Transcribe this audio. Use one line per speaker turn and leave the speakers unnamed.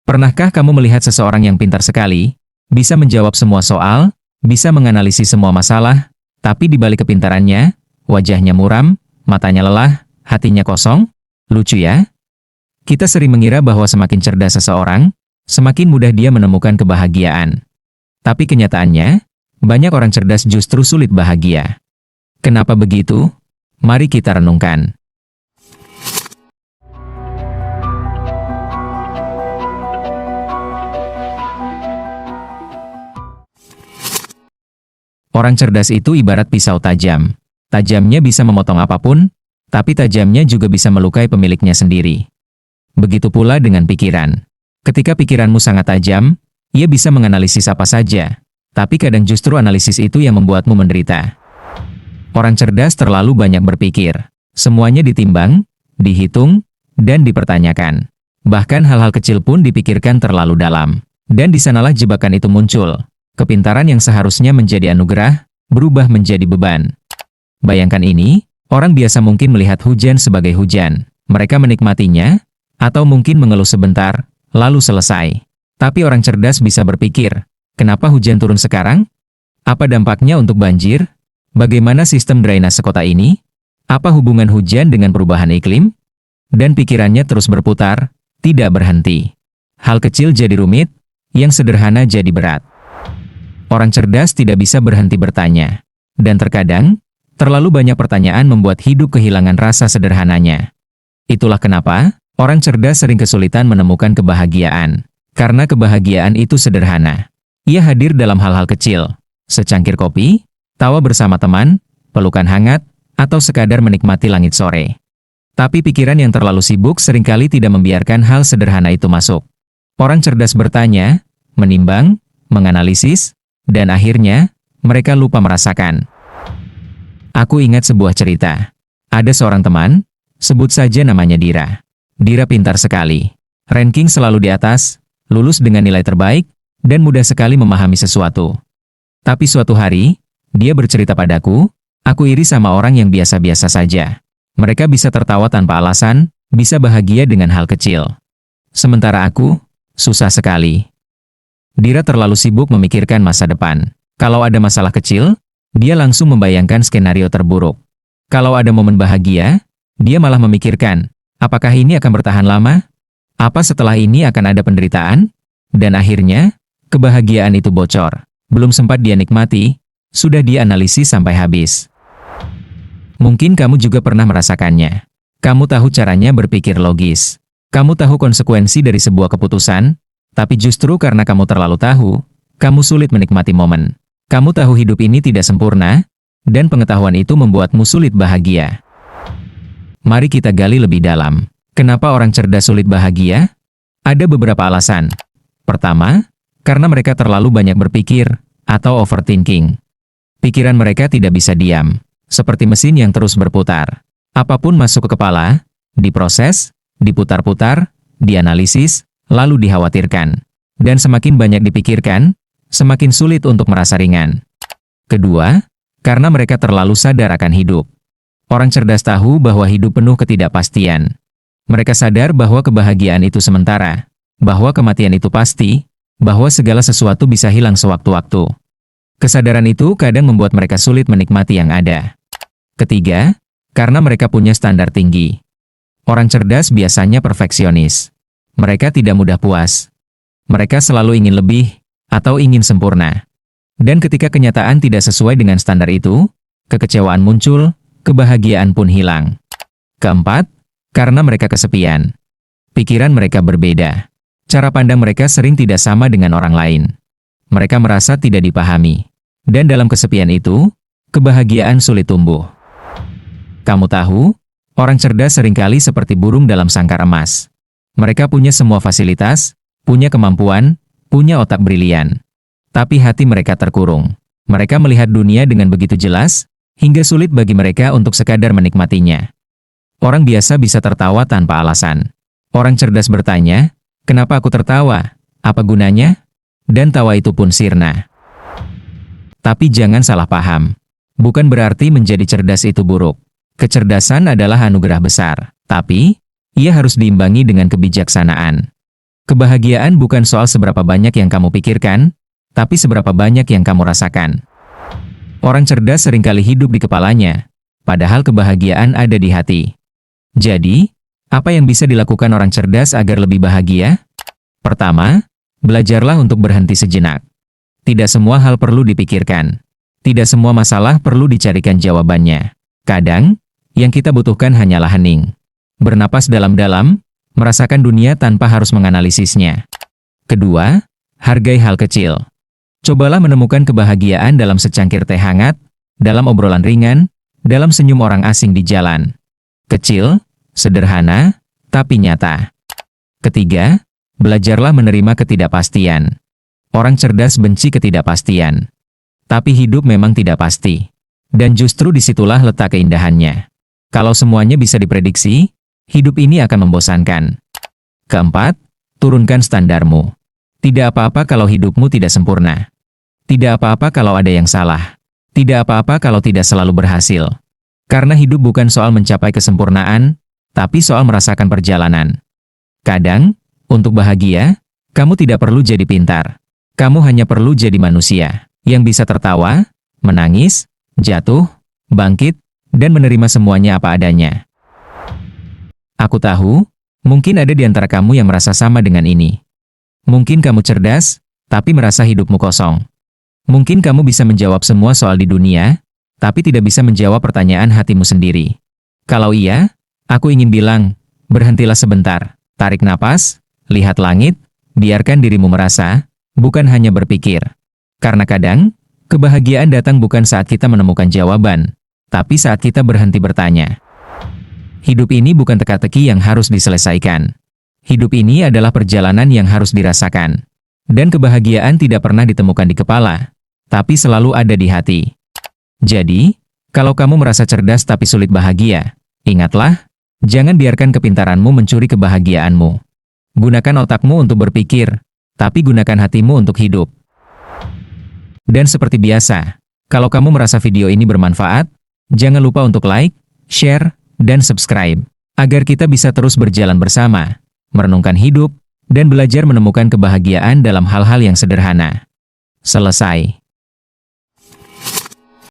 Pernahkah kamu melihat seseorang yang pintar sekali, bisa menjawab semua soal, bisa menganalisis semua masalah, tapi di balik kepintarannya, wajahnya muram, matanya lelah, hatinya kosong? Lucu ya? Kita sering mengira bahwa semakin cerdas seseorang, semakin mudah dia menemukan kebahagiaan. Tapi kenyataannya, banyak orang cerdas justru sulit bahagia. Kenapa begitu? Mari kita renungkan. Orang cerdas itu ibarat pisau tajam. Tajamnya bisa memotong apapun, tapi tajamnya juga bisa melukai pemiliknya sendiri. Begitu pula dengan pikiran. Ketika pikiranmu sangat tajam, ia bisa menganalisis apa saja, tapi kadang justru analisis itu yang membuatmu menderita. Orang cerdas terlalu banyak berpikir. Semuanya ditimbang, dihitung, dan dipertanyakan. Bahkan hal-hal kecil pun dipikirkan terlalu dalam. Dan di sanalah jebakan itu muncul. Kepintaran yang seharusnya menjadi anugerah, berubah menjadi beban. Bayangkan ini, orang biasa mungkin melihat hujan sebagai hujan. Mereka menikmatinya, atau mungkin mengeluh sebentar, lalu selesai. Tapi orang cerdas bisa berpikir, kenapa hujan turun sekarang? Apa dampaknya untuk banjir? Bagaimana sistem drainase kota ini? Apa hubungan hujan dengan perubahan iklim? Dan pikirannya terus berputar, tidak berhenti. Hal kecil jadi rumit, yang sederhana jadi berat. Orang cerdas tidak bisa berhenti bertanya. Dan terkadang, terlalu banyak pertanyaan membuat hidup kehilangan rasa sederhananya. Itulah kenapa, orang cerdas sering kesulitan menemukan kebahagiaan. Karena kebahagiaan itu sederhana. Ia hadir dalam hal-hal kecil. Secangkir kopi, tawa bersama teman, pelukan hangat, atau sekadar menikmati langit sore. Tapi pikiran yang terlalu sibuk seringkali tidak membiarkan hal sederhana itu masuk. Orang cerdas bertanya, menimbang, menganalisis, dan akhirnya, mereka lupa merasakan. Aku ingat sebuah cerita. Ada seorang teman, sebut saja namanya Dira. Dira pintar sekali. Ranking selalu di atas, lulus dengan nilai terbaik, dan mudah sekali memahami sesuatu. Tapi suatu hari, dia bercerita padaku, aku iri sama orang yang biasa-biasa saja. Mereka bisa tertawa tanpa alasan, bisa bahagia dengan hal kecil. Sementara aku, susah sekali. Dira terlalu sibuk memikirkan masa depan. Kalau ada masalah kecil, dia langsung membayangkan skenario terburuk. Kalau ada momen bahagia, dia malah memikirkan, apakah ini akan bertahan lama? Apa setelah ini akan ada penderitaan? Dan akhirnya, kebahagiaan itu bocor. Belum sempat dia nikmati, sudah dia analisis sampai habis. Mungkin kamu juga pernah merasakannya. Kamu tahu caranya berpikir logis. Kamu tahu konsekuensi dari sebuah keputusan, tapi justru karena kamu terlalu tahu, kamu sulit menikmati momen. Kamu tahu hidup ini tidak sempurna, dan pengetahuan itu membuatmu sulit bahagia. Mari kita gali lebih dalam. Kenapa orang cerdas sulit bahagia? Ada beberapa alasan. Pertama, karena mereka terlalu banyak berpikir, atau overthinking. Pikiran mereka tidak bisa diam, seperti mesin yang terus berputar. Apapun masuk ke kepala, diproses, diputar-putar, dianalisis, lalu dikhawatirkan. Dan semakin banyak dipikirkan, semakin sulit untuk merasa ringan. Kedua, karena mereka terlalu sadar akan hidup. Orang cerdas tahu bahwa hidup penuh ketidakpastian. Mereka sadar bahwa kebahagiaan itu sementara, bahwa kematian itu pasti, bahwa segala sesuatu bisa hilang sewaktu-waktu. Kesadaran itu kadang membuat mereka sulit menikmati yang ada. Ketiga, karena mereka punya standar tinggi. Orang cerdas biasanya perfeksionis. Mereka tidak mudah puas. Mereka selalu ingin lebih, atau ingin sempurna. Dan ketika kenyataan tidak sesuai dengan standar itu, kekecewaan muncul, kebahagiaan pun hilang. Keempat, karena mereka kesepian. Pikiran mereka berbeda. Cara pandang mereka sering tidak sama dengan orang lain. Mereka merasa tidak dipahami. Dan dalam kesepian itu, kebahagiaan sulit tumbuh. Kamu tahu, orang cerdas seringkali seperti burung dalam sangkar emas. Mereka punya semua fasilitas, punya kemampuan, punya otak brilian. Tapi hati mereka terkurung. Mereka melihat dunia dengan begitu jelas, hingga sulit bagi mereka untuk sekadar menikmatinya. Orang biasa bisa tertawa tanpa alasan. Orang cerdas bertanya, kenapa aku tertawa? Apa gunanya? Dan tawa itu pun sirna. Tapi jangan salah paham. Bukan berarti menjadi cerdas itu buruk. Kecerdasan adalah anugerah besar, tapi ia harus diimbangi dengan kebijaksanaan. Kebahagiaan bukan soal seberapa banyak yang kamu pikirkan, tapi seberapa banyak yang kamu rasakan. Orang cerdas seringkali hidup di kepalanya, padahal kebahagiaan ada di hati. Jadi, apa yang bisa dilakukan orang cerdas agar lebih bahagia? Pertama, belajarlah untuk berhenti sejenak. Tidak semua hal perlu dipikirkan. Tidak semua masalah perlu dicarikan jawabannya. Kadang, yang kita butuhkan hanyalah hening. Bernapas dalam-dalam, merasakan dunia tanpa harus menganalisisnya. Kedua, hargai hal kecil. Cobalah menemukan kebahagiaan dalam secangkir teh hangat, dalam obrolan ringan, dalam senyum orang asing di jalan. Kecil, sederhana, tapi nyata. Ketiga, belajarlah menerima ketidakpastian. Orang cerdas benci ketidakpastian. Tapi hidup memang tidak pasti. Dan justru disitulah letak keindahannya. Kalau semuanya bisa diprediksi, hidup ini akan membosankan. Keempat, turunkan standarmu. Tidak apa-apa kalau hidupmu tidak sempurna. Tidak apa-apa kalau ada yang salah. Tidak apa-apa kalau tidak selalu berhasil. Karena hidup bukan soal mencapai kesempurnaan, tapi soal merasakan perjalanan. Kadang, untuk bahagia, kamu tidak perlu jadi pintar. Kamu hanya perlu jadi manusia, yang bisa tertawa, menangis, jatuh, bangkit, dan menerima semuanya apa adanya. Aku tahu, mungkin ada di antara kamu yang merasa sama dengan ini. Mungkin kamu cerdas, tapi merasa hidupmu kosong. Mungkin kamu bisa menjawab semua soal di dunia, tapi tidak bisa menjawab pertanyaan hatimu sendiri. Kalau iya, aku ingin bilang, berhentilah sebentar, tarik napas, lihat langit, biarkan dirimu merasa, bukan hanya berpikir. Karena kadang, kebahagiaan datang bukan saat kita menemukan jawaban, tapi saat kita berhenti bertanya. Hidup ini bukan teka-teki yang harus diselesaikan. Hidup ini adalah perjalanan yang harus dirasakan. Dan kebahagiaan tidak pernah ditemukan di kepala, tapi selalu ada di hati. Jadi, kalau kamu merasa cerdas tapi sulit bahagia, ingatlah, jangan biarkan kepintaranmu mencuri kebahagiaanmu. Gunakan otakmu untuk berpikir, tapi gunakan hatimu untuk hidup. Dan seperti biasa, kalau kamu merasa video ini bermanfaat, jangan lupa untuk like, share, dan subscribe, agar kita bisa terus berjalan bersama, merenungkan hidup, dan belajar menemukan kebahagiaan dalam hal-hal yang sederhana. Selesai.